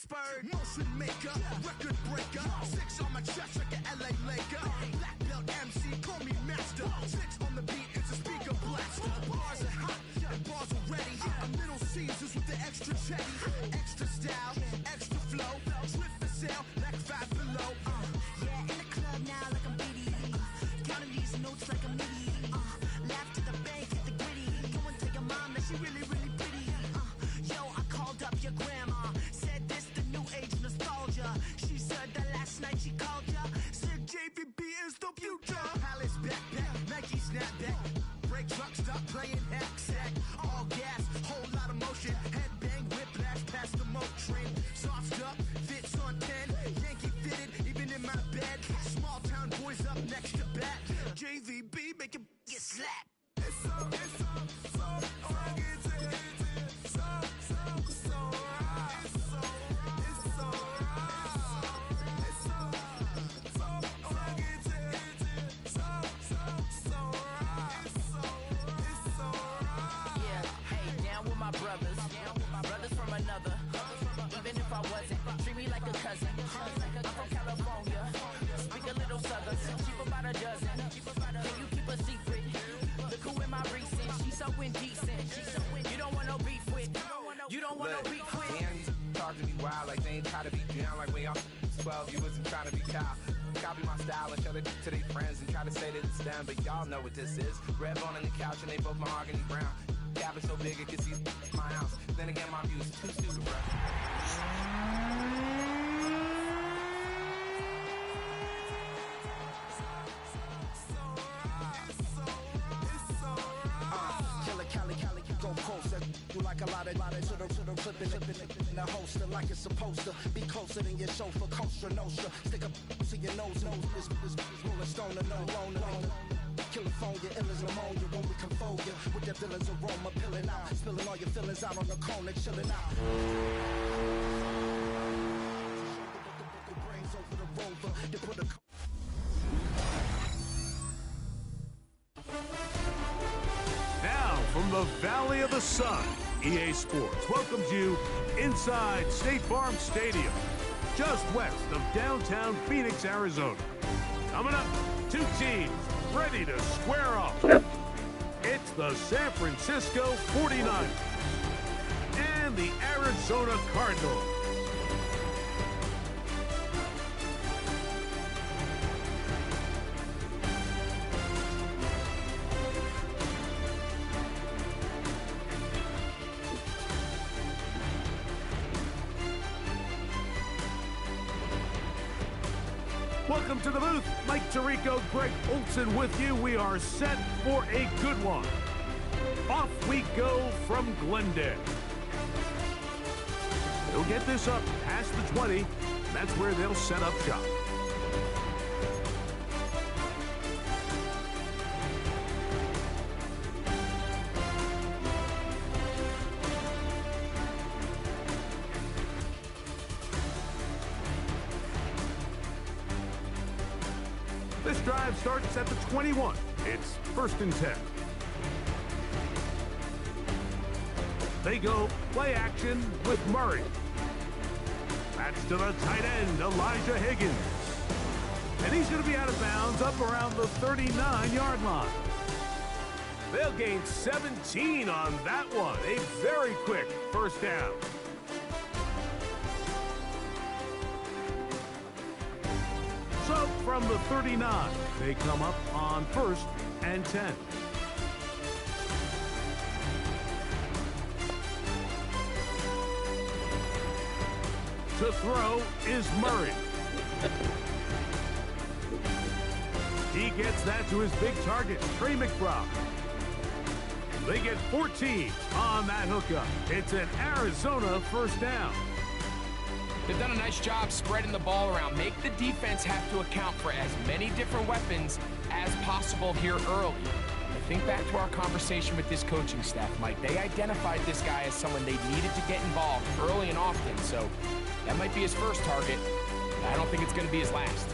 expert, motion maker, record breaker. 6 on my chest like an LA Laker. Black belt MC, call me master. 6 on the beat, it's a speaker blaster. Bars are hot and bars are ready. I'm Little Caesars with the extra chetty. Extra style, extra flow. Slip for sale, like 5 below. Yeah, in the club now like I'm BD. Counting these notes like I'm MIDI. Laugh to the bank, hit the gritty. Go and tell your mom that she really, really pretty. Yo, I called up your grandma. Said this the new age nostalgia. She said that last night she called ya. Said JVB is the future. Palace backpack, Nike snapback. Break truck, stop playing hack sack. All gas, whole lot of motion. Headbang, whiplash, past the moat train. Soft stuff, fits on 10. Yankee fitted, even in my bed. Small town boys up next to bat. JVB make it get slapped. It's so brothers from another. Even if I wasn't, treat me like a cousin. I'm from California, speak a little southern. Cheap about a dozen. Can you keep a secret? Look who in my recent. She's so indecent. You don't want no beef with. You don't want no beef with. Damn, these talk to me wild like they ain't try to be down like when y'all 12. You wasn't trying to be cow. Copy my style and show it to their friends and try to say that it's them, but y'all know what this is. Red bone on the couch and they both mahogany brown. Cabin so big it can see my house. Then again, my view is too stupid, bro. Cali, go closer. Do like a lot of to the flipping in the holster like it's supposed to be closer than your chauffeur, Costa Nostra. Stick up to your nose, this rolling stone and no loner. California, ill as pneumonia when we can fold you with that villain's aroma, pilling out, spilling all your feelings out on the corner, chilling out. The brains over the rover, they put a Now, from the Valley of the Sun, EA Sports welcomes you inside State Farm Stadium, just west of downtown Phoenix, Arizona. Coming up, 2 teams ready to square off. It's the San Francisco 49ers and the Arizona Cardinals. Welcome to the booth. Mike Tirico, Greg Olson with you. We are set for a good one. Off we go from Glendale. They'll get this up past the 20. That's where they'll set up shop. This drive starts at the 21. It's 1st and 10. They go play action with Murray. That's to the tight end, Elijah Higgins. And he's going to be out of bounds up around the 39-yard line. They'll gain 17 on that one. A very quick 1st down. So from the 39, they come up on 1st and 10. To throw is Murray. He gets that to his big target, Trey McBride. They get 14 on that hookup. It's an Arizona 1st down. They've done a nice job spreading the ball around. Make the defense have to account for as many different weapons as possible here early. I think back to our conversation with this coaching staff, Mike. They identified this guy as someone they needed to get involved early and often, so that might be his first target. I don't think it's going to be his last.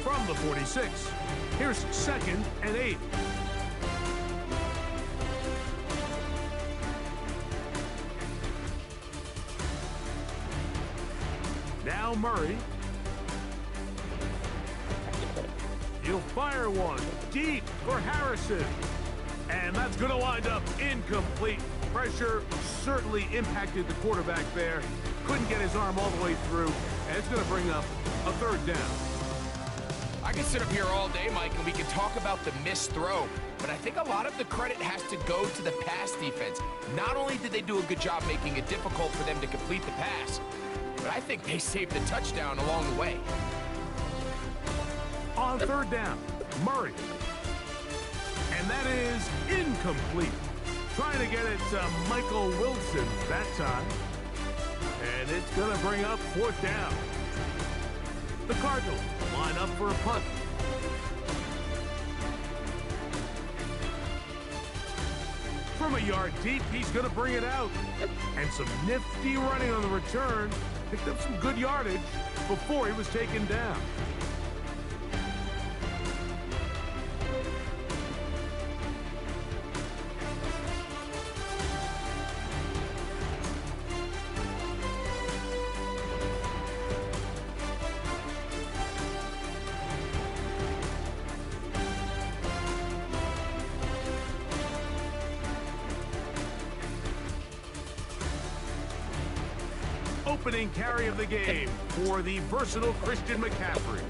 From the 46, here's 2nd and 8. Now Murray. He'll fire one deep for Harrison. And that's going to wind up incomplete. Pressure certainly impacted the quarterback there. Couldn't get his arm all the way through. And it's going to bring up a third down. I can sit up here all day, Mike, and we can talk about the missed throw, but I think a lot of the credit has to go to the pass defense. Not only did they do a good job making it difficult for them to complete the pass, but I think they saved the touchdown along the way. On third down, Murray. And that is incomplete. Trying to get it to Michael Wilson that time. And it's going to bring up fourth down. The Cardinals line up for a punt. From a yard deep, he's going to bring it out. And some nifty running on the return. Picked up some good yardage before he was taken down. Opening carry of the game for the versatile Christian McCaffrey.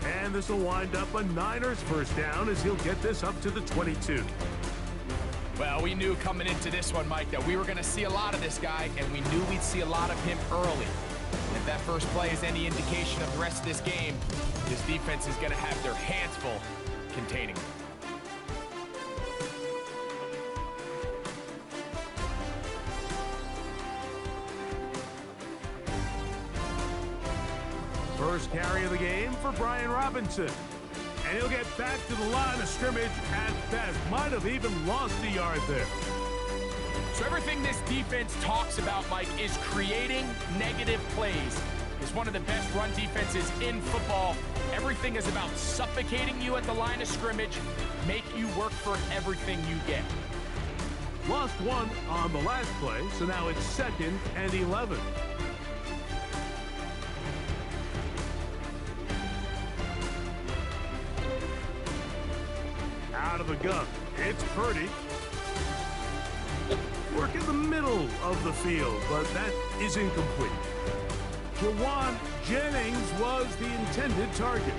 And this will wind up a Niners first down as he'll get this up to the 22. Well, we knew coming into this one, Mike, that we were going to see a lot of this guy, and we knew we'd see a lot of him early. And if that first play is any indication of the rest of this game, this defense is going to have their hands full containing him. First carry of the game for Brian Robinson. And he'll get back to the line of scrimmage at best. Might have even lost a yard there. So everything this defense talks about, Mike, is creating negative plays. It's one of the best run defenses in football. Everything is about suffocating you at the line of scrimmage, make you work for everything you get. Lost one on the last play, so now it's 2nd and 11. Out of the gun, it's Purdy. Work in the middle of the field, but that is incomplete. Jawan Jennings was the intended target.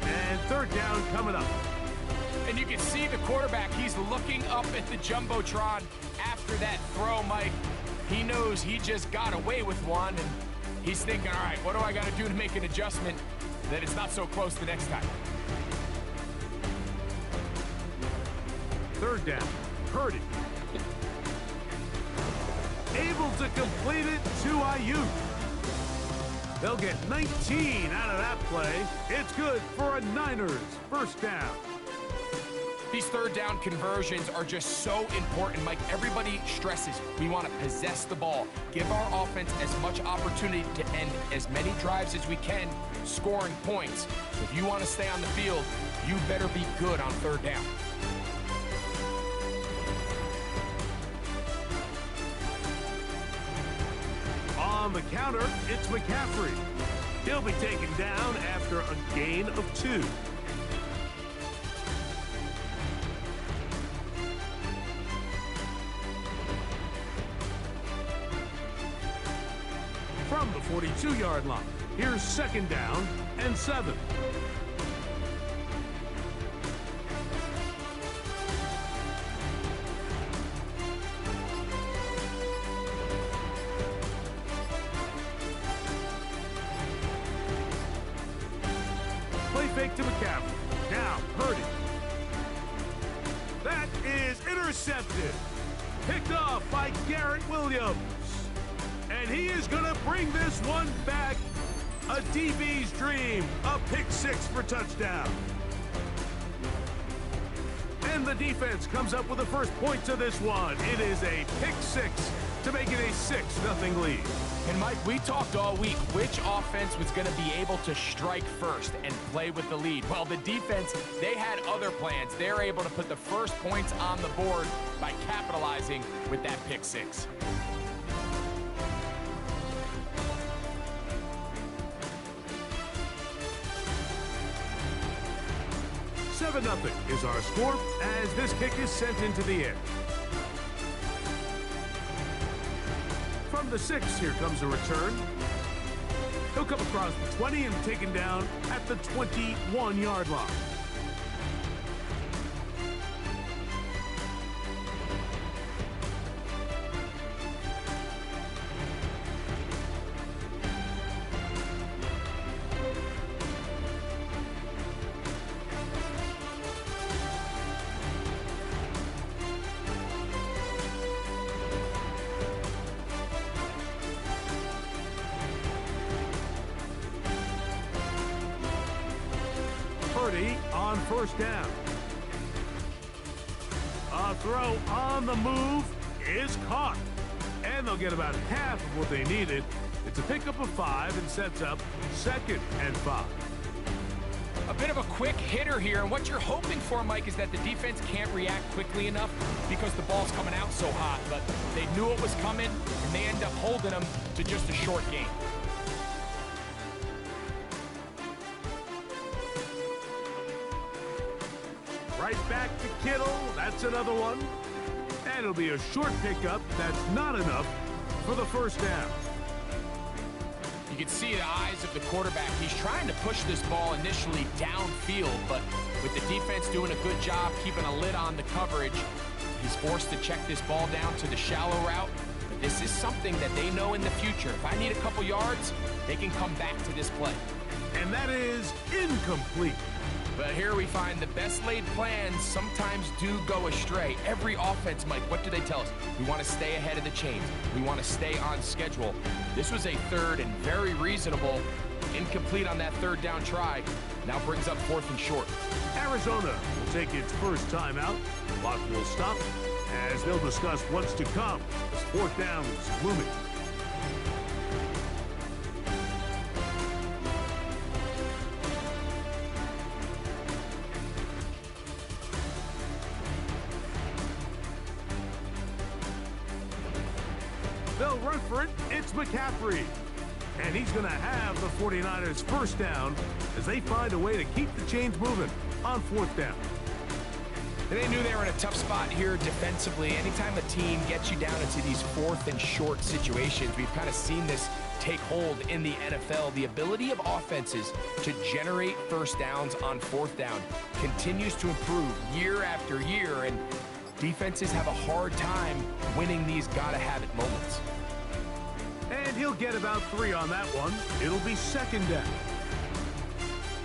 And third down coming up. And you can see the quarterback, he's looking up at the Jumbotron after that throw, Mike. He knows he just got away with one, and he's thinking, all right, what do I got to do to make an adjustment that it's not so close the next time? Third down, Purdy. Able to complete it to Ayuk. They'll get 19 out of that play. It's good for a Niners first down. These third down conversions are just so important, Mike. Everybody stresses we want to possess the ball, give our offense as much opportunity to end as many drives as we can, scoring points. If you want to stay on the field, you better be good on third down. On the counter, it's McCaffrey. He'll be taken down after a gain of 2. From the 42-yard line, here's 2nd down and 7. Fake to McCaffrey. Now, Purdy. That is intercepted. Picked off by Garrett Williams. And he is going to bring this one back. A DB's dream. A pick 6 for touchdown. And the defense comes up with the first points of this one. It is a pick 6 to make it a 6-0 lead. And Mike, we talked all week which offense was going to be able to strike first and play with the lead. Well, the defense, they had other plans. They're able to put the first points on the board by capitalizing with that pick 6. 7-0 is our score as this kick is sent into the air. From the 6, here comes a return. He'll come across the 20 and taken down at the 21-yard line. On first down. A throw on the move is caught. And they'll get about half of what they needed. It's a pickup of 5 and sets up 2nd and 5. A bit of a quick hitter here, and what you're hoping for, Mike, is that the defense can't react quickly enough because the ball's coming out so hot. But they knew it was coming, and they end up holding them to just a short gain. Right back to Kittle. That's another one. And it'll be a short pickup. That's not enough for the first down. You can see the eyes of the quarterback. He's trying to push this ball initially downfield, but with the defense doing a good job keeping a lid on the coverage, he's forced to check this ball down to the shallow route. But this is something that they know in the future. If I need a couple yards, they can come back to this play. And that is incomplete. But here we find the best laid plans sometimes do go astray. Every offense, Mike, what do they tell us? We want to stay ahead of the chains. We want to stay on schedule. This was a third and very reasonable. Incomplete on that third down try. Now brings up 4th and short. Arizona will take its first time out. Clock will stop as they'll discuss what's to come as 4th down is looming. They'll run for it. It's McCaffrey. And he's going to have the 49ers first down as they find a way to keep the chains moving on 4th down. And they knew they were in a tough spot here defensively. Anytime a team gets you down into these 4th and short situations, we've kind of seen this take hold in the NFL. The ability of offenses to generate first downs on 4th down continues to improve year after year, and defenses have a hard time winning these gotta-have-it moments. And he'll get about 3 on that one. It'll be 2nd down.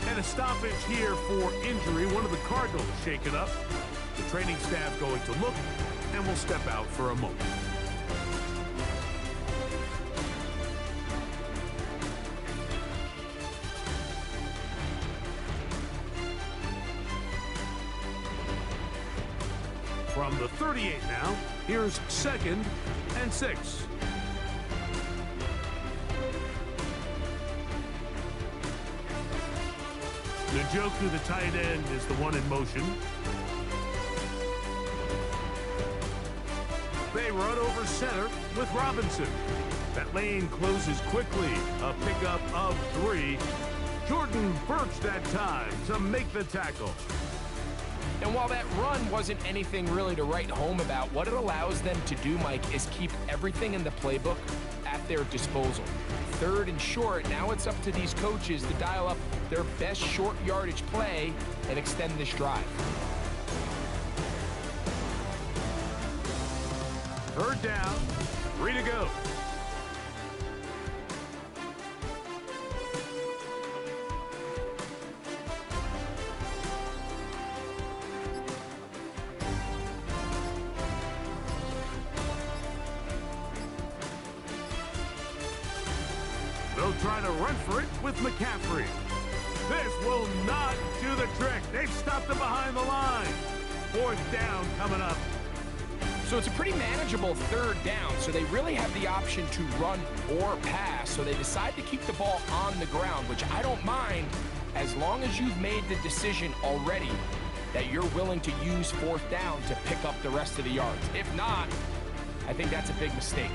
And a stoppage here for injury. One of the Cardinals shaken up. The training staff going to look, and will step out for a moment. From the 38 now, here's 2nd and 6. Njoku, the tight end, is the one in motion. They run over center with Robinson. That lane closes quickly. A pickup of 3. Jordan Burch that time to make the tackle. And while that run wasn't anything really to write home about, what it allows them to do, Mike, is keep everything in the playbook at their disposal. 3rd and short, now it's up to these coaches to dial up their best short yardage play and extend this drive. 3rd down, 3 to go. They'll try to run for it with McCaffrey. This will not do the trick. They've stopped him behind the line. 4th down coming up. So it's a pretty manageable 3rd down, so they really have the option to run or pass, so they decide to keep the ball on the ground, which I don't mind as long as you've made the decision already that you're willing to use 4th down to pick up the rest of the yards. If not, I think that's a big mistake.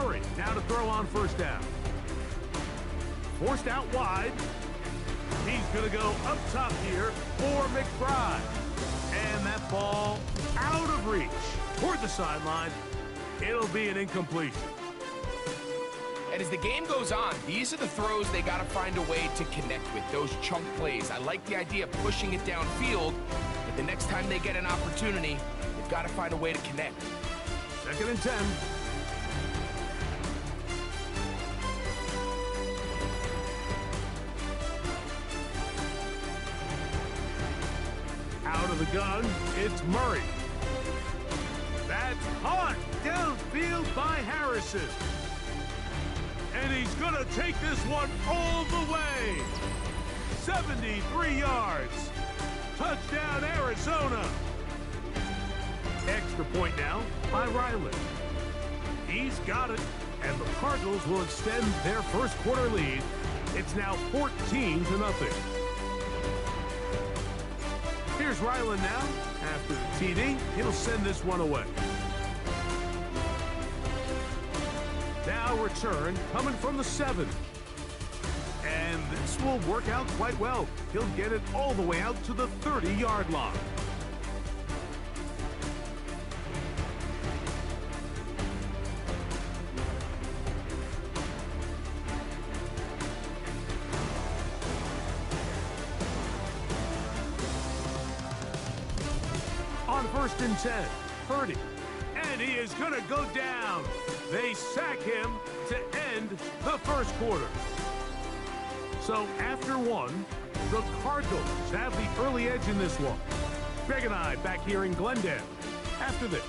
Murray now to throw on first down. Forced out wide. He's going to go up top here for McBride. And that ball out of reach toward the sideline. It'll be an incompletion. And as the game goes on, these are the throws they got to find a way to connect with, those chunk plays. I like the idea of pushing it downfield, but the next time they get an opportunity, they've got to find a way to connect. 2nd and 10. Out of the gun, it's Murray. That's hot downfield by Harrison. And he's going to take this one all the way. 73 yards. Touchdown, Arizona. Extra point now by Ryland. He's got it, and the Cardinals will extend their first quarter lead. It's now 14-0. Here's Ryland now. After the TD, he'll send this one away. Now return coming from the 7. And this will work out quite well. He'll get it all the way out to the 30-yard line. On 1st and 10, Purdy. And he is going to go down. They sack him to end the first quarter. So after one, the Cardinals have the early edge in this one. Greg and I back here in Glendale after this.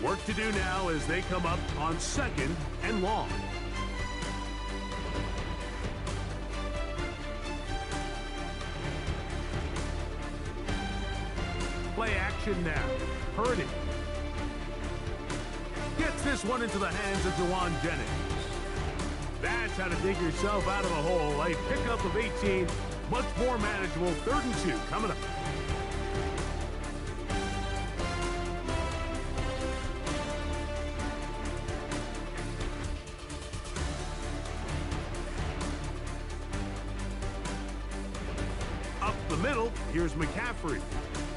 Work to do now as they come up on 2nd and long. Play action now. Purdy gets this one into the hands of Jawan Jennings. That's how to dig yourself out of a hole. A pickup of 18, much more manageable. 3rd and 2 coming up. The middle, here's McCaffrey.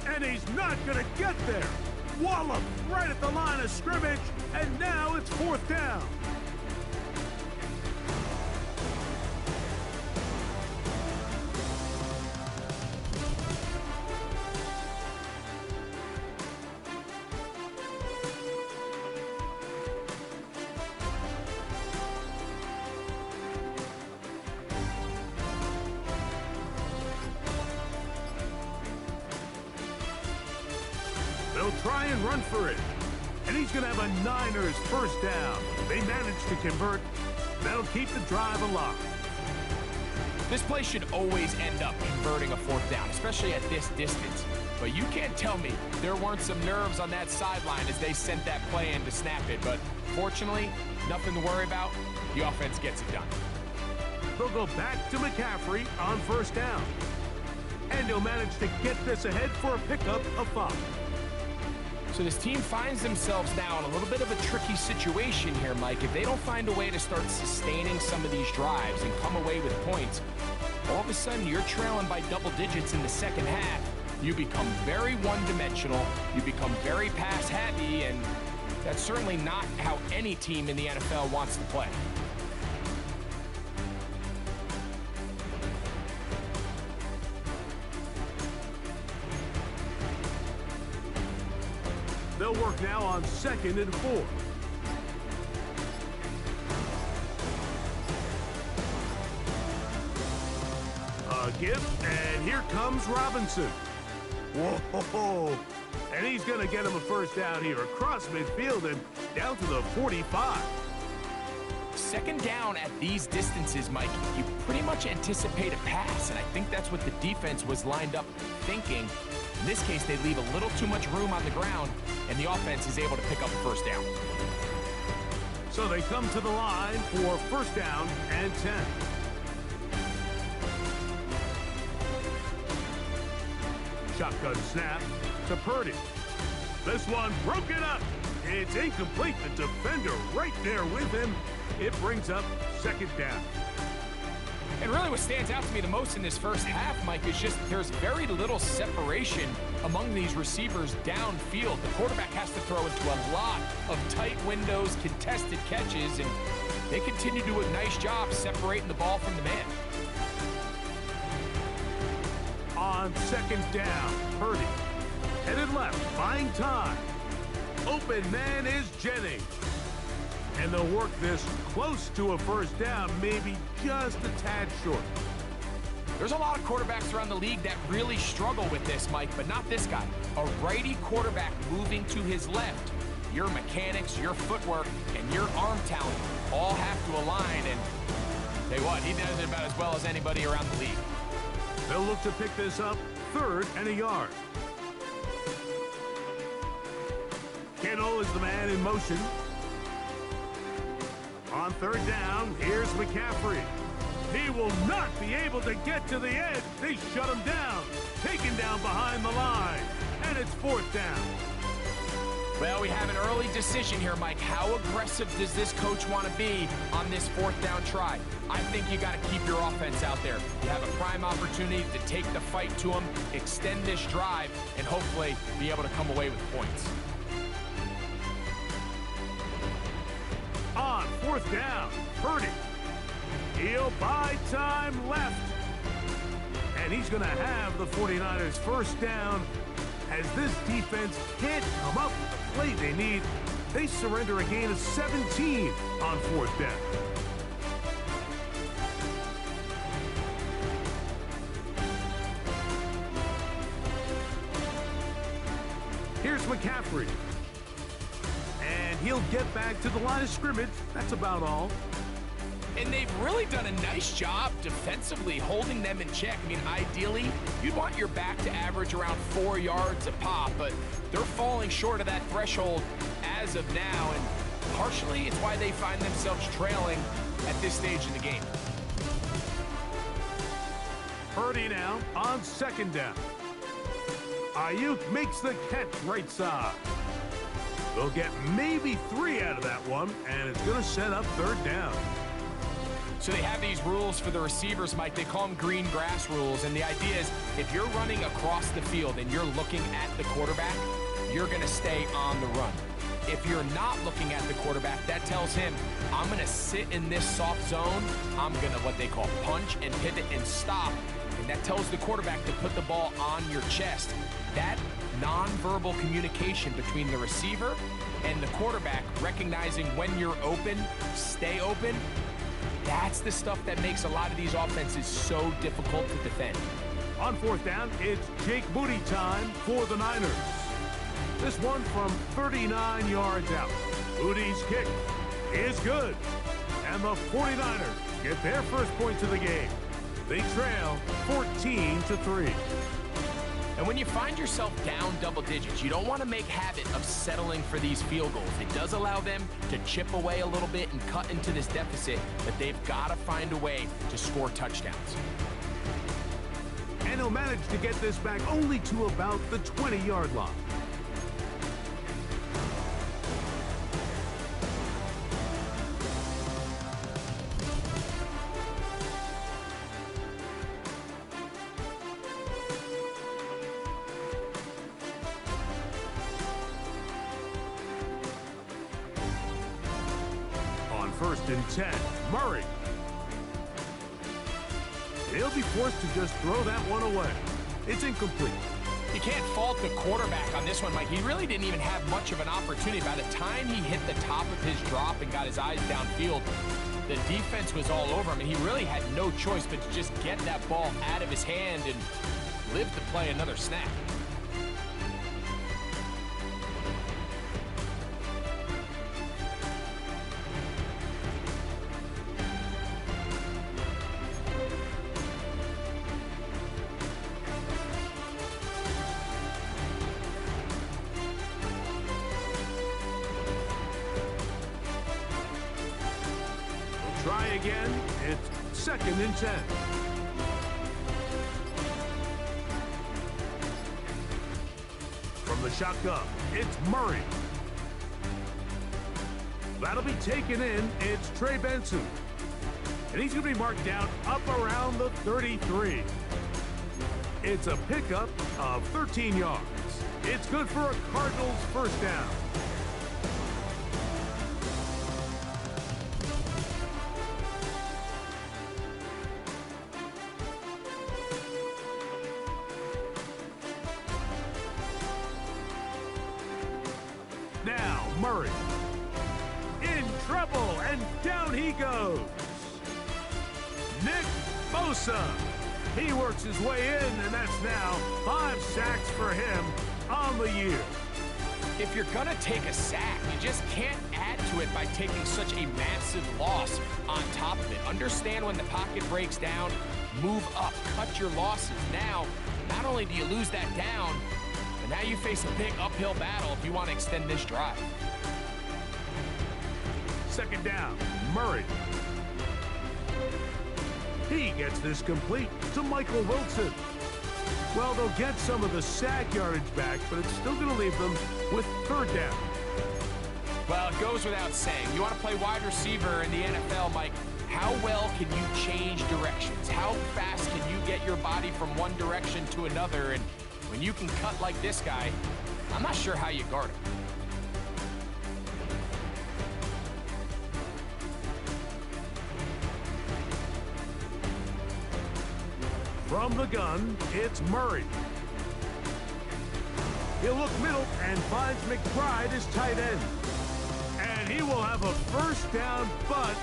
And he's not going to get there. Wallop right at the line of scrimmage, and now it's 4th down. They'll try and run for it. And he's going to have a Niners first down. They managed to convert. That'll keep the drive alive. This play should always end up converting a 4th down, especially at this distance. But you can't tell me there weren't some nerves on that sideline as they sent that play in to snap it. But fortunately, nothing to worry about. The offense gets it done. They'll go back to McCaffrey on 1st down. And he'll manage to get this ahead for a pickup of 5. So this team finds themselves now in a little bit of a tricky situation here, Mike. If they don't find a way to start sustaining some of these drives and come away with points, all of a sudden you're trailing by double digits in the 2nd half. You become very one-dimensional, you become very pass-happy, and that's certainly not how any team in the NFL wants to play. They'll work now on 2nd and 4. A give, and here comes Robinson. Whoa! And he's going to get him a first down here across midfield and down to the 45. 2nd down at these distances, Mike, you pretty much anticipate a pass, and I think that's what the defense was lined up thinking. In this case, they leave a little too much room on the ground, and the offense is able to pick up a first down. So they come to the line for first down and 10. Shotgun snap to Purdy. This one broken up. It's incomplete. The defender right there with him. It brings up second down. And really what stands out to me the most in this first half, Mike, is just there's very little separation among these receivers downfield. The quarterback has to throw into a lot of tight windows, contested catches, and they continue to do a nice job separating the ball from the man. On second down, Purdy headed left, buying time. Open man is Jennings. And they'll work this close to a first down, maybe just a tad short. There's a lot of quarterbacks around the league that really struggle with this, Mike, but not this guy. A righty quarterback moving to his left. Your mechanics, your footwork, and your arm talent all have to align, and tell you what, he does it about as well as anybody around the league. They'll look to pick this up, 3rd and a yard. Kittle is the man in motion. On 3rd down, here's McCaffrey. He will not be able to get to the edge. They shut him down. Taken down behind the line. And it's 4th down. Well, we have an early decision here, Mike. How aggressive does this coach want to be on this 4th down try? I think you got to keep your offense out there. You have a prime opportunity to take the fight to them, extend this drive, and hopefully be able to come away with points. On 4th down, Purdy. He'll buy time left. And he's going to have the 49ers first down as this defense can't come up with the play they need. They surrender a gain of 17 on 4th down. Here's McCaffrey. And he'll get back to the line of scrimmage. That's about all. And they've really done a nice job defensively holding them in check. I mean, ideally, you'd want your back to average around 4 yards a pop, but they're falling short of that threshold as of now, and partially it's why they find themselves trailing at this stage in the game. Purdy now on 2nd down. Ayuk makes the catch right side. They'll get maybe 3 out of that one, and it's going to set up 3rd down. So they have these rules for the receivers, Mike. They call them green grass rules, and the idea is if you're running across the field and you're looking at the quarterback, you're going to stay on the run. If you're not looking at the quarterback, that tells him, I'm going to sit in this soft zone. I'm going to what they call punch and pivot and stop, and that tells the quarterback to put the ball on your chest. That nonverbal communication between the receiver and the quarterback, recognizing when you're open, stay open, that's the stuff that makes a lot of these offenses so difficult to defend. On 4th down, it's Jake Moody time for the Niners. This one from 39 yards out. Moody's kick is good. And the 49ers get their first points of the game. They trail 14-3. And when you find yourself down double digits, you don't want to make habit of settling for these field goals. It does allow them to chip away a little bit and cut into this deficit, but they've got to find a way to score touchdowns. And he'll manage to get this back only to about the 20-yard line. On 1st and 10, Murray. He'll be forced to just throw that one away. It's incomplete. You can't fault the quarterback on this one, Mike. He really didn't even have much of an opportunity. By the time he hit the top of his drop and got his eyes downfield, the defense was all over him, and he really had no choice but to just get that ball out of his hand and live to play another snap. Try again. It's 2nd and 10. From the shotgun, it's Murray. That'll be taken in. It's Trey Benson. And he's going to be marked down up around the 33. It's a pickup of 13 yards. It's good for a Cardinals first down. Now Murray. In trouble, and down he goes. Nick Bosa. He works his way in, and that's now 5 sacks for him on the year. If you're gonna take a sack, you just can't add to it by taking such a massive loss on top of it. Understand when the pocket breaks down, move up, cut your losses. Now, not only do you lose that down, but now you face a big uphill battle if you want to extend this drive. 2nd down, Murray. He gets this complete to Michael Wilson. Well, they'll get some of the sack yardage back, but it's still going to leave them with 3rd down. Well, it goes without saying. You want to play wide receiver in the NFL, Mike, how well can you change directions? How fast can you get your body from one direction to another? And when you can cut like this guy, I'm not sure how you guard him. From the gun, it's Murray. He'll look middle and finds McBride as tight end. And he will have a first down, but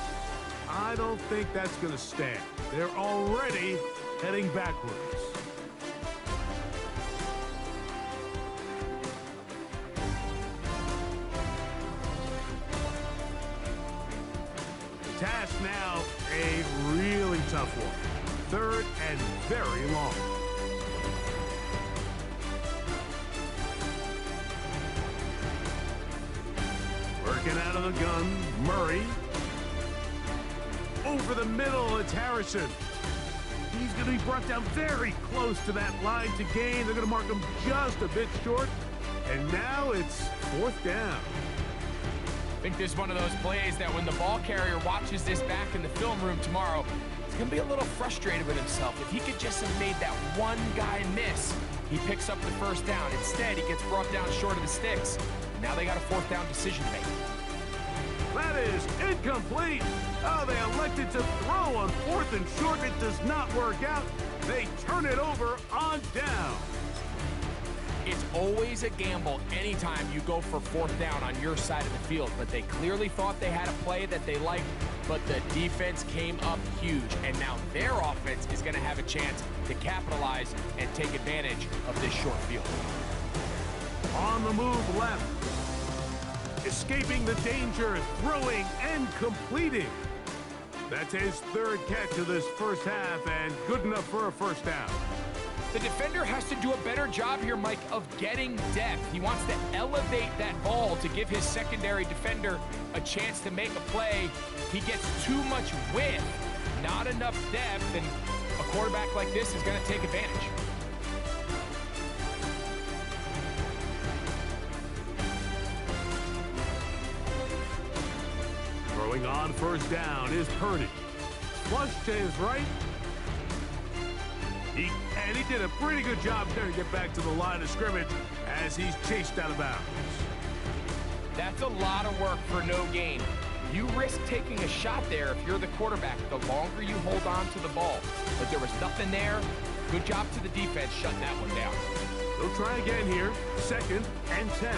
I don't think that's going to stand. They're already heading backwards. The task now, a really tough one. 3rd and very long. Working out of the gun, Murray. Over the middle, it's Harrison. He's going to be brought down very close to that line to gain. They're going to mark him just a bit short. And now it's 4th down. I think this is one of those plays that when the ball carrier watches this back in the film room tomorrow, he's going to be a little frustrated with himself. If he could just have made that one guy miss, he picks up the first down. Instead, he gets brought down short of the sticks. Now they got a 4th down decision to make. That is incomplete. Oh, they elected to throw on 4th and short. It does not work out. They turn it over on down. It's always a gamble anytime you go for 4th down on your side of the field, but they clearly thought they had a play that they liked, but the defense came up huge, and now their offense is going to have a chance to capitalize and take advantage of this short field. On the move left. Escaping the danger, throwing and completing. That's his 3rd catch of this first half, and good enough for a first down. The defender has to do a better job here, Mike, of getting depth. He wants to elevate that ball to give his secondary defender a chance to make a play. He gets too much width, not enough depth, and a quarterback like this is going to take advantage. Throwing on first down is Purdy. Flush to his right. And he did a pretty good job there to get back to the line of scrimmage as he's chased out of bounds. That's a lot of work for no gain. You risk taking a shot there if you're the quarterback the longer you hold on to the ball. But there was nothing there. Good job to the defense shutting that one down. They'll try again here. 2nd and 10.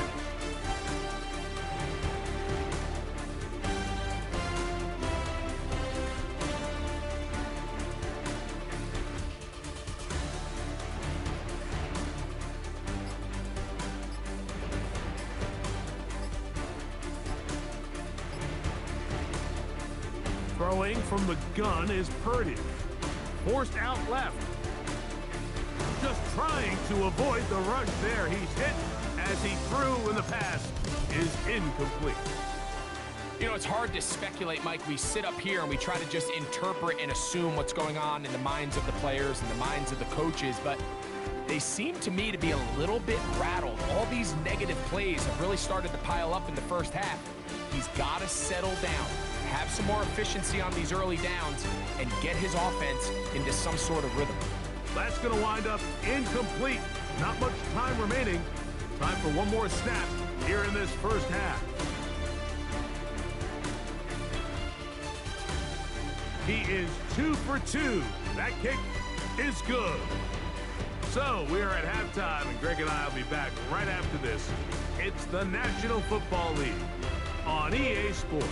Throwing from the gun is Purdy. Forced out left. Just trying to avoid the rush there. He's hit as he threw, and the pass is incomplete. You know, it's hard to speculate, Mike. We sit up here and we try to just interpret and assume what's going on in the minds of the players and the minds of the coaches, but they seem to me to be a little bit rattled. All these negative plays have really started to pile up in the first half. He's got to settle down, have some more efficiency on these early downs, and get his offense into some sort of rhythm. That's going to wind up incomplete. Not much time remaining. Time for one more snap here in this first half. He is 2 for 2. That kick is good. So we are at halftime, and Greg and I will be back right after this. It's the National Football League on EA Sports.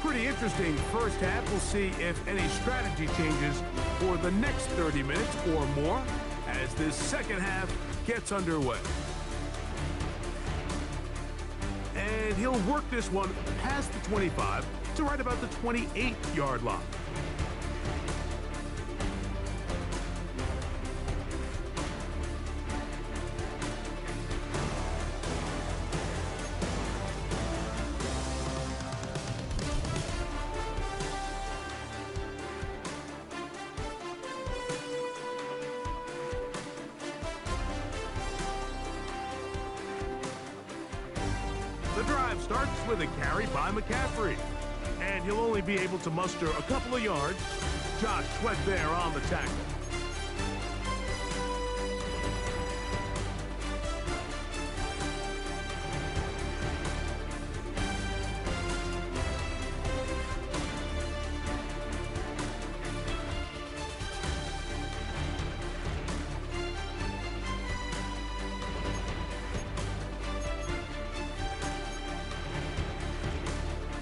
Pretty interesting first half. We'll see if any strategy changes for the next 30 minutes or more as this second half gets underway. And he'll work this one past the 25 to right about the 28-yard line. The drive starts with a carry by McCaffrey, and he'll only be able to muster a couple of yards. Josh Sweat there on the tackle.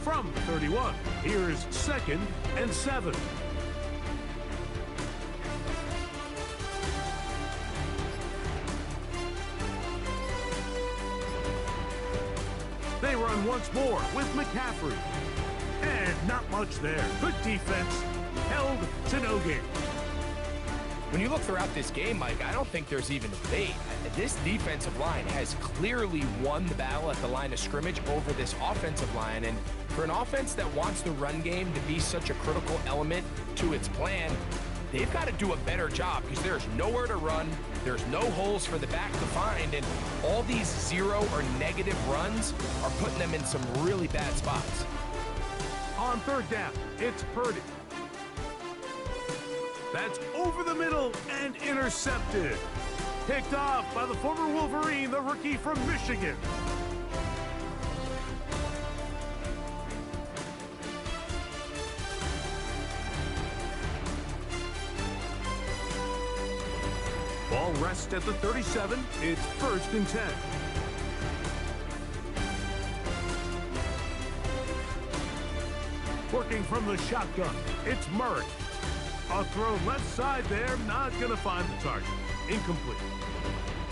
From the 31, here's 2nd and 7. They run once more with McCaffrey. And not much there. Good defense, held to no gain. When you look throughout this game, Mike, I don't think there's even debate. This defensive line has clearly won the battle at the line of scrimmage over this offensive line. And for an offense that wants the run game to be such a critical element to its plan, they've got to do a better job because there's nowhere to run. There's no holes for the back to find. And all these zero or negative runs are putting them in some really bad spots. On third down, it's Purdy. That's over the middle and intercepted. Picked off by the former Wolverine, the rookie from Michigan. Ball rests at the 37. It's 1st and 10. Working from the shotgun, it's Murray. A throw left side there, not going to find the target. Incomplete.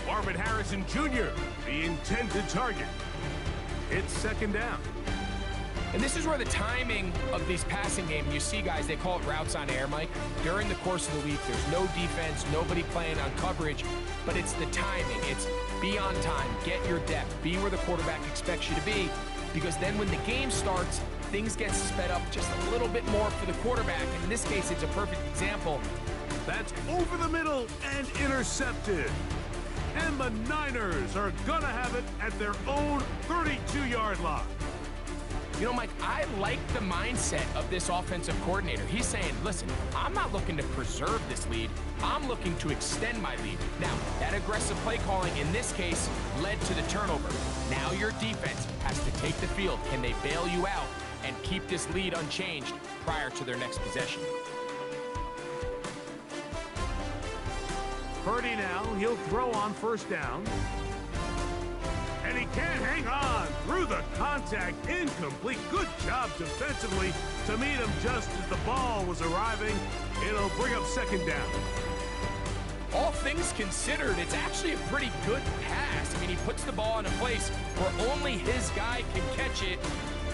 Marvin Harrison Jr., the intended target. It's 2nd down. And this is where the timing of these passing games, you see guys, they call it routes on air, Mike. During the course of the week, there's no defense, nobody playing on coverage, but it's the timing. It's be on time, get your depth, be where the quarterback expects you to be, because then when the game starts, things get sped up just a little bit more for the quarterback. And in this case, it's a perfect example. That's over the middle and intercepted. And the Niners are going to have it at their own 32-yard line. You know, Mike, I like the mindset of this offensive coordinator. He's saying, listen, I'm not looking to preserve this lead. I'm looking to extend my lead. Now, that aggressive play calling in this case led to the turnover. Now your defense has to take the field. Can they bail you out and keep this lead unchanged prior to their next possession? Purdy now, he'll throw on 1st down. And he can't hang on through the contact. Incomplete. Good job defensively to meet him just as the ball was arriving. It'll bring up 2nd down. All things considered, it's actually a pretty good pass. I mean, he puts the ball in a place where only his guy can catch it.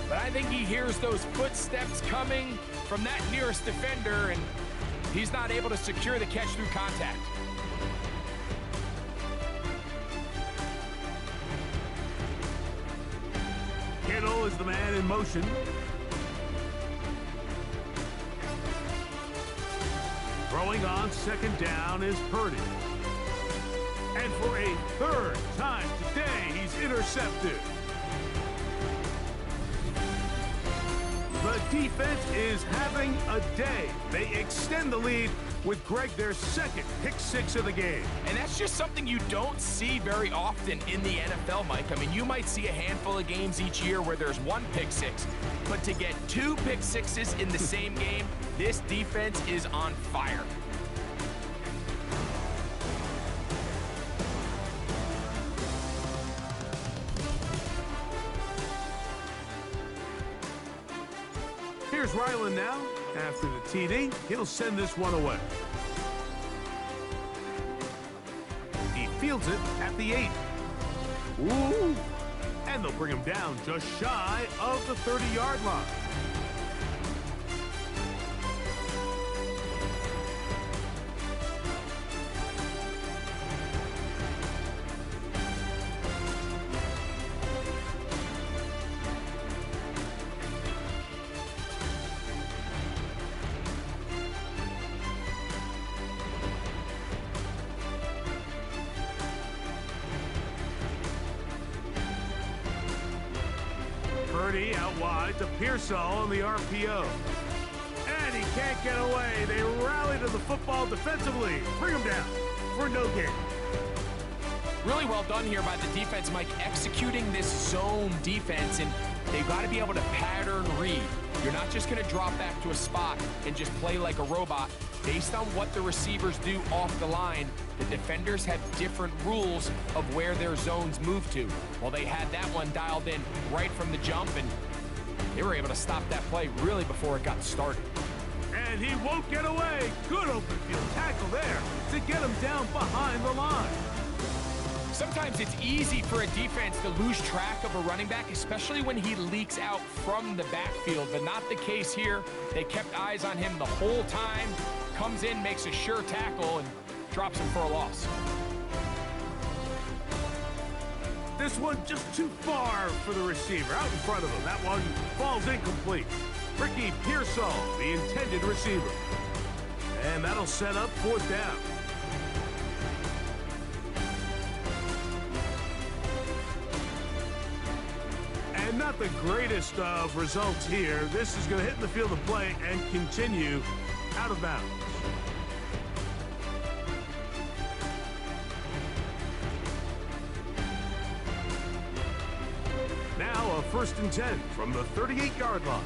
But I think he hears those footsteps coming from that nearest defender, and He's not able to secure the catch through contact. Kittle is the man in motion. Throwing on second down is Purdy. And for a third time today, he's intercepted. The defense is having a day. They extend the lead with Greg their second pick six of the game. And that's just something you don't see very often in the NFL, Mike. I mean, you might see a handful of games each year where there's one pick six, but to get two pick sixes in the same game, this defense is on fire. Here's Ryland now. After the TD, he'll send this one away. He fields it at the 8. Ooh! And they'll bring him down just shy of the 30-yard line. Purdy out wide to Pearsall on the RPO. And he can't get away. They rally to the football defensively. Bring him down for no gain. Really well done here by the defense, Mike, executing this zone defense, and they've got to be able to pattern read. You're not just going to drop back to a spot and just play like a robot. Based on what the receivers do off the line, the defenders have different rules of where their zones move to. Well, they had that one dialed in right from the jump, and they were able to stop that play really before it got started. And he won't get away. Good open field tackle there to get him down behind the line. Sometimes it's easy for a defense to lose track of a running back, especially when he leaks out from the backfield, but not the case here. They kept eyes on him the whole time. Comes in, makes a sure tackle, and drops him for a loss. This one just too far for the receiver. Out in front of him. That one falls incomplete. Ricky Pearsall, the intended receiver. And that'll set up fourth down. And not the greatest of results here. This is going to hit in the field of play and continue out of bounds. Now a 1st and 10 from the 38-yard line.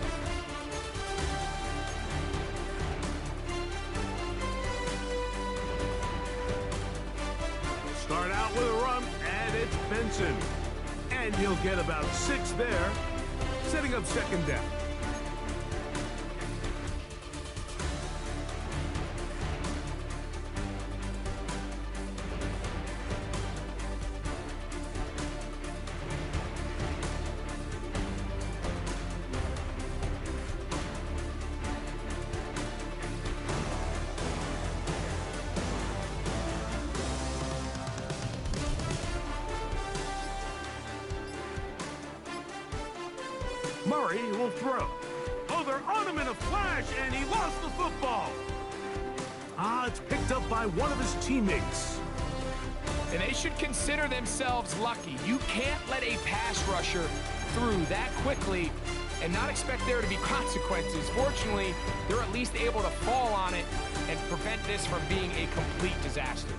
Start out with a run, and it's Benson. And he'll get about 6 there, setting up second down. Murray will throw. Oh, they're on him in a flash, and he lost the football. It's picked up by one of his teammates. And they should consider themselves lucky. You can't let a pass rusher through that quickly and not expect there to be consequences. Fortunately, they're at least able to fall on it and prevent this from being a complete disaster.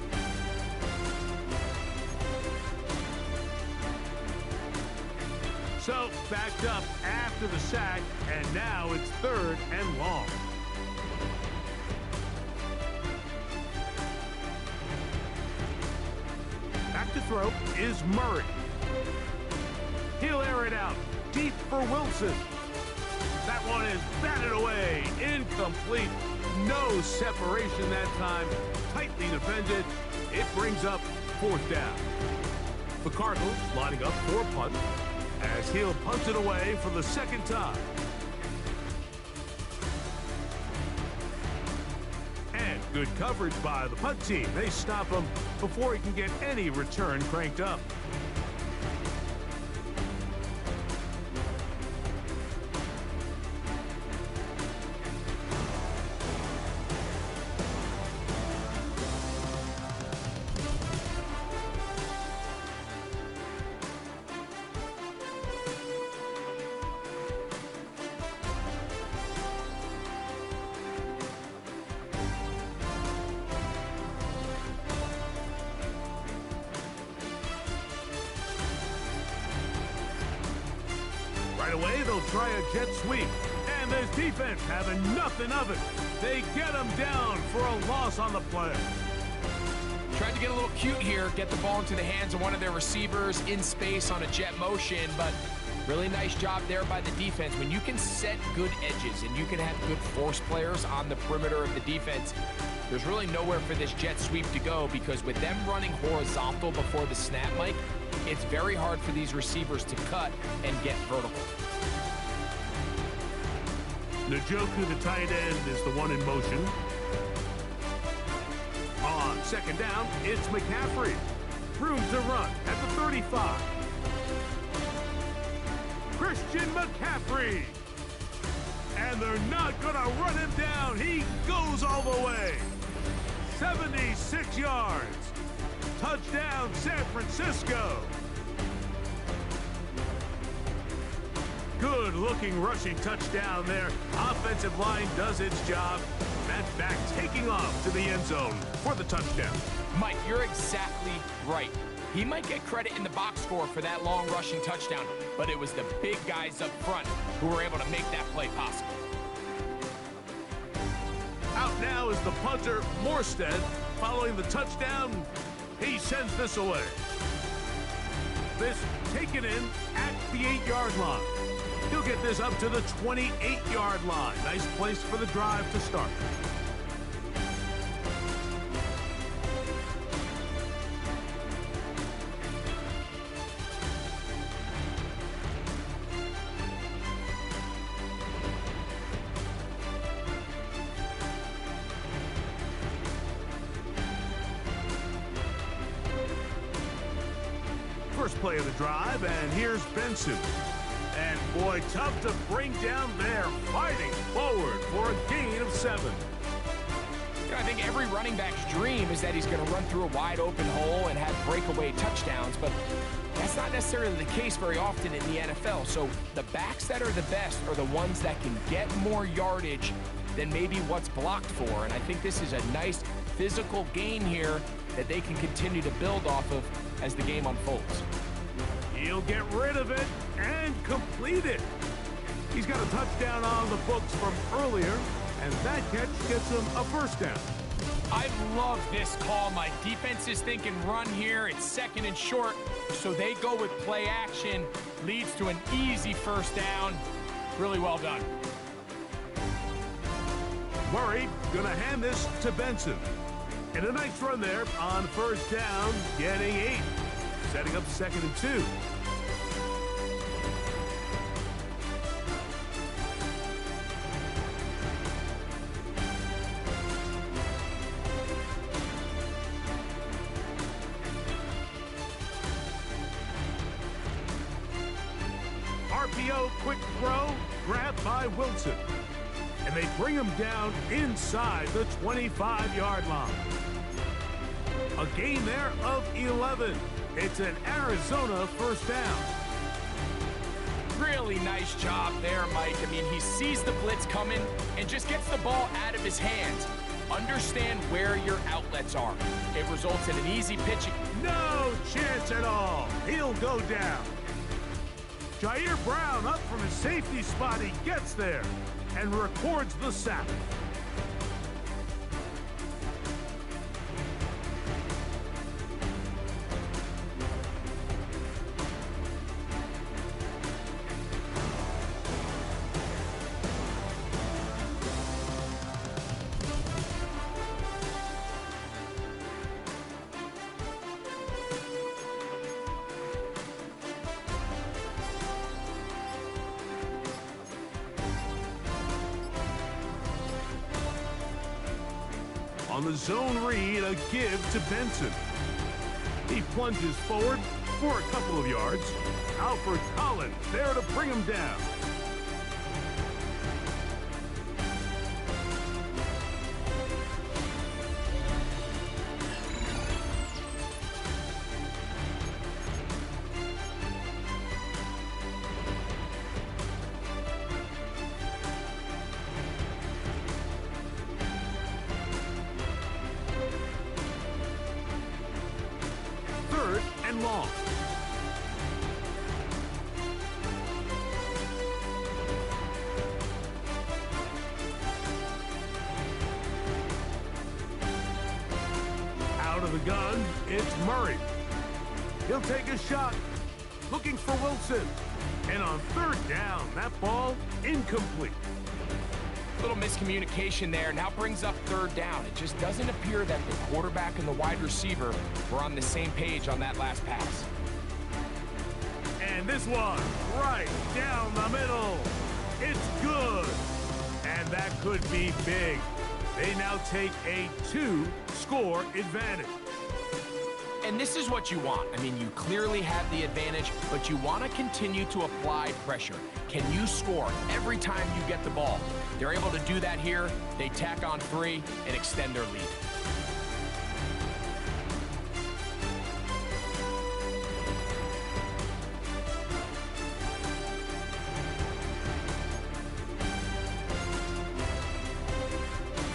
So, backed up after the sack, and now it's 3rd and long. Back to throw is Murray. He'll air it out deep for Wilson. That one is batted away. Incomplete. No separation that time. Tightly defended. It brings up 4th down. The Cardinals lining up for a punt, as he'll punt it away for the 2nd time. Good coverage by the punt team. They stop him before he can get any return cranked up. Right away, they'll try a jet sweep. And there's defense having nothing of it. They get him down for a loss on the play. Tried to get a little cute here, get the ball into the hands of one of their receivers in space on a jet motion, but really nice job there by the defense. When you can set good edges and you can have good force players on the perimeter of the defense, there's really nowhere for this jet sweep to go, because with them running horizontal before the snap, Mike, it's very hard for these receivers to cut and get vertical. Njoku, the tight end, is the one in motion. On second down, it's McCaffrey. Room to run at the 35. Christian McCaffrey. And they're not going to run him down. He goes all the way. 76 yards. Touchdown, San Francisco. Good-looking rushing touchdown there. Offensive line does its job. That's back taking off to the end zone for the touchdown. Mike, you're exactly right. He might get credit in the box score for that long rushing touchdown, but it was the big guys up front who were able to make that play possible. Out now is the punter, Morstead. Following the touchdown, he sends this away. This taken in at the 8-yard line. He'll get this up to the 28-yard line. Nice place for the drive to start. First play of the drive, and here's Benson. And boy, tough to bring down there, fighting forward for a gain of 7. You know, I think every running back's dream is that he's going to run through a wide open hole and have breakaway touchdowns, but that's not necessarily the case very often in the NFL. So the backs that are the best are the ones that can get more yardage than maybe what's blocked for. And I think this is a nice physical gain here that they can continue to build off of as the game unfolds. He'll get rid of it and complete it. He's got a touchdown on the books from earlier, and that catch gets him a first down. I love this call. My defense is thinking run here. It's second and short, so they go with play action. Leads to an easy first down. Really well done. Murray gonna hand this to Benson. And a nice run there on first down, getting 8. Setting up second and 2. RPO, quick throw, grabbed by Wilson. And they bring him down inside the 25-yard line. A gain there of 11. It's an Arizona first down. Really nice job there, Mike. I mean, he sees the blitz coming and just gets the ball out of his hands. Understand where your outlets are. It results in an easy pitch. No chance at all. He'll go down. Jair Brown up from his safety spot. He gets there and records the sack. On the zone read, a give to Benson. He plunges forward for a couple of yards. Alfred Collins there to bring him down. Third and long. Out of the gun, it's Murray. He'll take a shot, looking for Wilson. And on third down, that ball incomplete. Little miscommunication there. Now brings up third down. It just doesn't appear that the quarterback and the wide receiver were on the same page on that last pass. And this one, right down the middle. It's good. And that could be big. They now take a 2-score advantage. And this is what you want. I mean, you clearly have the advantage, but you want to continue to apply pressure. Can you score every time you get the ball? They're able to do that here. They tack on 3 and extend their lead.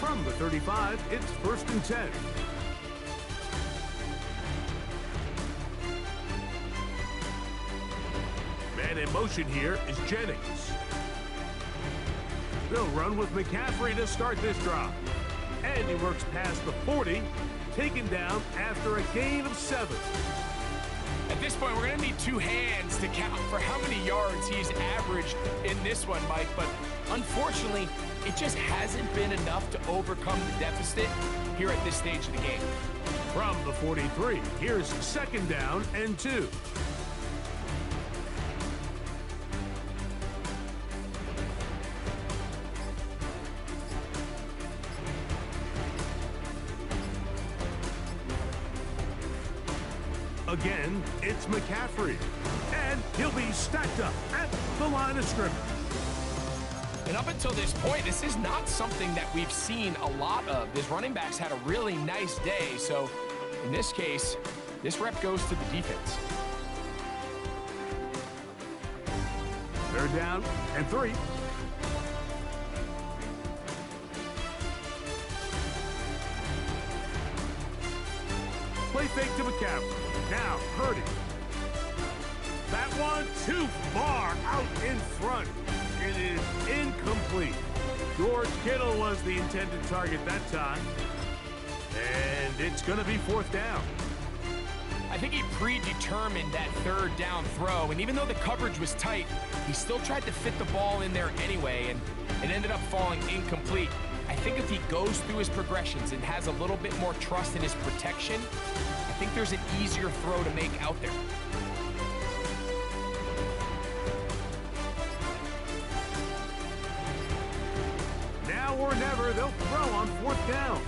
From the 35, it's 1st and 10. Man in motion here is Jennings. They'll run with McCaffrey to start this drive. And he works past the 40, taken down after a gain of 7. At this point, we're going to need 2 hands to count for how many yards he's averaged in this one, Mike. But unfortunately, it just hasn't been enough to overcome the deficit here at this stage of the game. From the 43, here's 2nd down and 2. Again, it's McCaffrey. And he'll be stacked up at the line of scrimmage. And up until this point, this is not something that we've seen a lot of. This running back's had a really nice day. So in this case, this rep goes to the defense. 3rd down and 3. Play fake to McCaffrey. Now, Purdy. That one too far out in front. It is incomplete. George Kittle was the intended target that time. And it's going to be 4th down. I think he predetermined that 3rd down throw, and even though the coverage was tight, he still tried to fit the ball in there anyway, and it ended up falling incomplete. I think if he goes through his progressions and has a little bit more trust in his protection, I think there's an easier throw to make out there. Now or never, they'll throw on 4th down.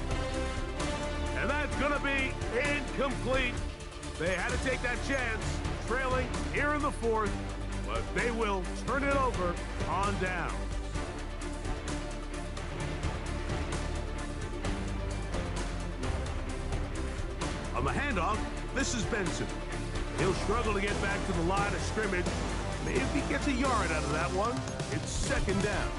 And that's going to be incomplete. They had to take that chance, trailing here in the 4th, but they will turn it over on down. On the handoff, this is Benson. He'll struggle to get back to the line of scrimmage. Maybe he gets a yard out of that one. It's 2nd down.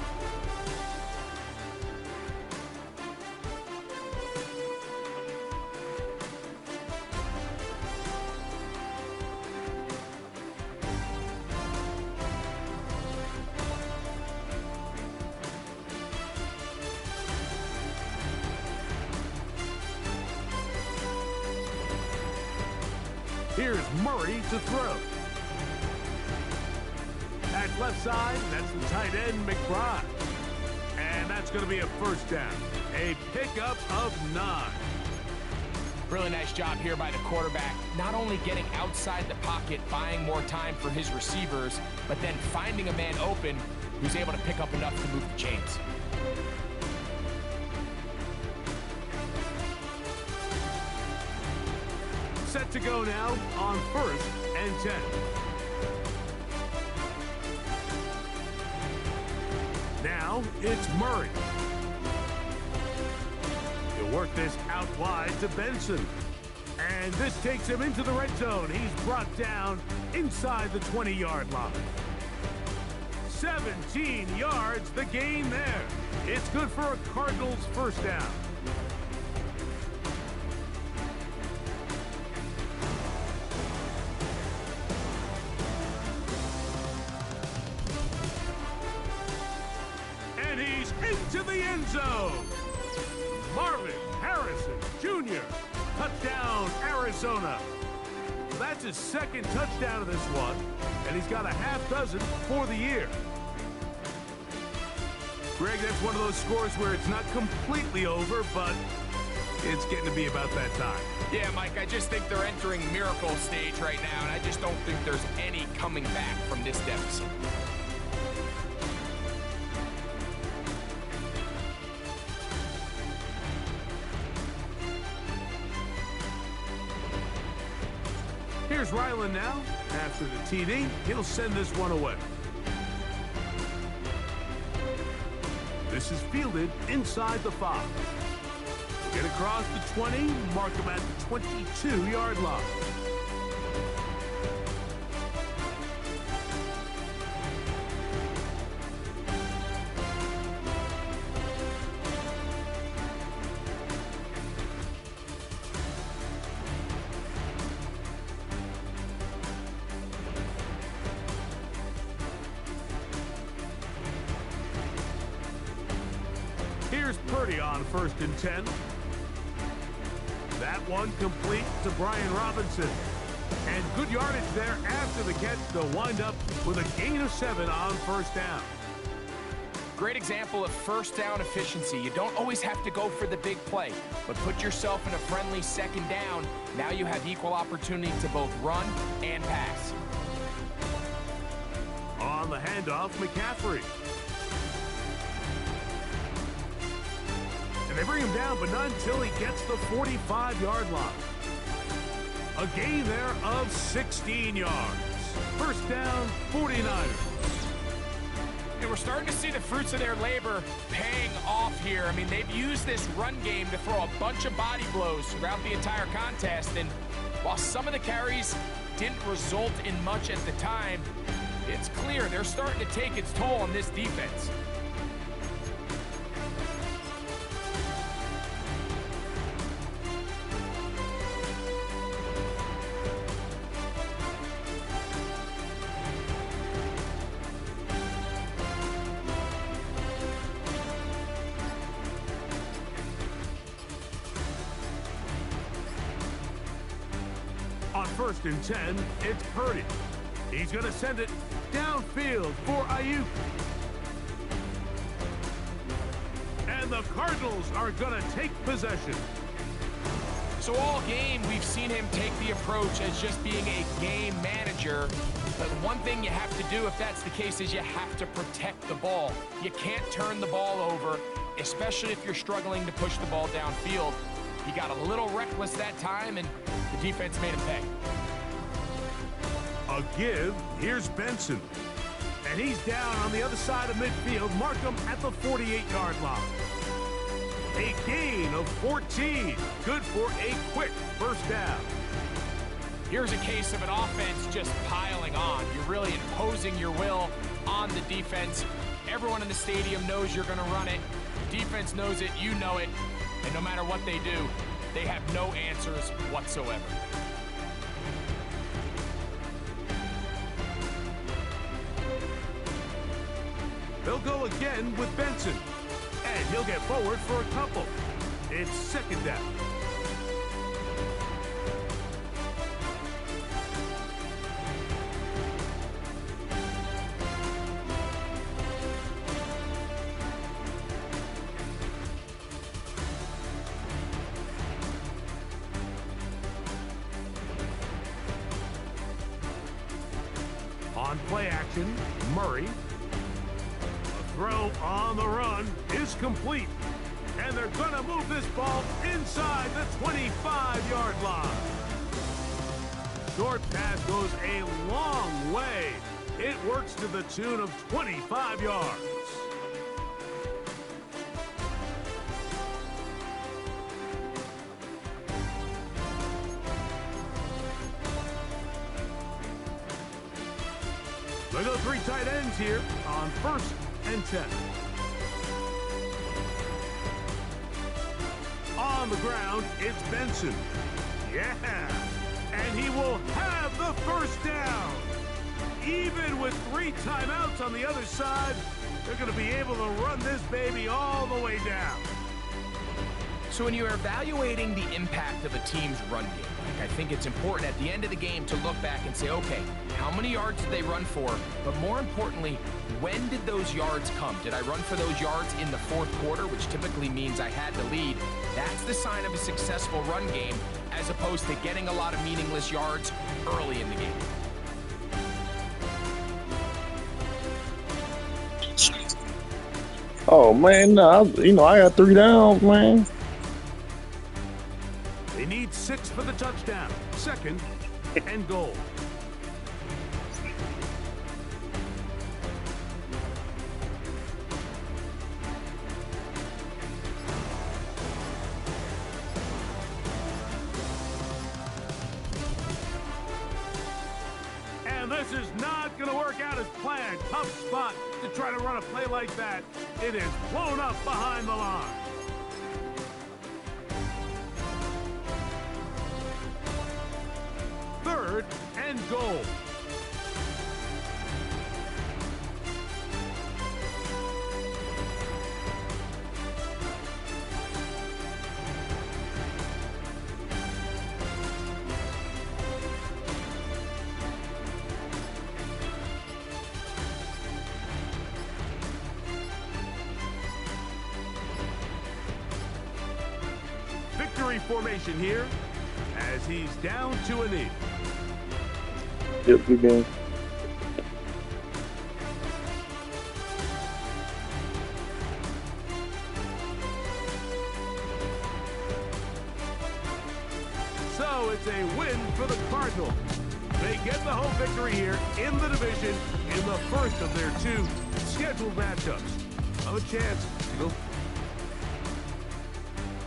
Here's Murray to throw. At left side, that's the tight end, McBride. And that's going to be a 1st down. A pickup of 9. Really nice job here by the quarterback, not only getting outside the pocket, buying more time for his receivers, but then finding a man open who's able to pick up enough to move the chains. Set to go now on 1st and 10. Now it's Murray. He'll work this out wide to Benson. And this takes him into the red zone. He's brought down inside the 20-yard line. 17 yards, the gain there. It's good for a Cardinals first down. And he's into the end zone. Marvin Harrison Jr. Touchdown, Arizona. That's his second touchdown of this one, and he's got a half dozen for the year. Greg, that's one of those scores where it's not completely over, but it's getting to be about that time. Yeah, Mike, I just think they're entering miracle stage right now, and I just don't think there's any coming back from this deficit. Here's Ryland now. After the TD, he'll send this one away. This is fielded inside the 5. Get across the 20, mark him at the 22-yard line. Here's Purdy on 1st and 10. That one complete to Brian Robinson. And good yardage there after the catch. They'll wind up with a gain of 7 on 1st down. Great example of first down efficiency. You don't always have to go for the big play, but put yourself in a friendly 2nd down. Now you have equal opportunity to both run and pass. On the handoff, McCaffrey. They bring him down, but not until he gets the 45-yard line. A gain there of 16 yards. First down, 49ers. And we're starting to see the fruits of their labor paying off here. I mean, they've used this run game to throw a bunch of body blows throughout the entire contest. And while some of the carries didn't result in much at the time, it's clear they're starting to take its toll on this defense. On 1st and 10, it's Purdy. He's going to send it downfield for Ayuk. And the Cardinals are going to take possession. So all game, we've seen him take the approach as just being a game manager. But one thing you have to do if that's the case is you have to protect the ball. You can't turn the ball over, especially if you're struggling to push the ball downfield. He got a little reckless that time, and the defense made him pay. A give. Here's Benson. And he's down on the other side of midfield. Mark him at the 48-yard line. A gain of 14. Good for a quick first down. Here's a case of an offense just piling on. You're really imposing your will on the defense. Everyone in the stadium knows you're going to run it. The defense knows it. You know it. And no matter what they do, they have no answers whatsoever. They'll go again with Benson. And he'll get forward for a couple. It's 2nd down. On play action, Murray. A throw on the run is complete. And they're going to move this ball inside the 25-yard line. short pass goes a long way. It works to the tune of 25 yards. They go 3 tight ends here on 1st and 10. On the ground, it's Benson. Yeah, and he will have the first down. Even with 3 timeouts on the other side, they're going to be able to run this baby all the way down. So when you're evaluating the impact of a team's run game, I think it's important at the end of the game to look back and say, okay, how many yards did they run for? But more importantly, when did those yards come? Did I run for those yards in the 4th quarter, which typically means I had the lead? That's the sign of a successful run game, as opposed to getting a lot of meaningless yards early in the game. Oh man, nah, I got 3 downs, man. They need 6 for the touchdown. 2nd and goal. And this is not going to work out as planned. Tough spot to try to run a play like that. It is blown up behind the line. 3rd and goal. Victory formation here as he's down to a knee. Yep, good game. So it's a win for the Cardinals. They get the home victory here in the division in the first of their 2 scheduled matchups. Have a chance to go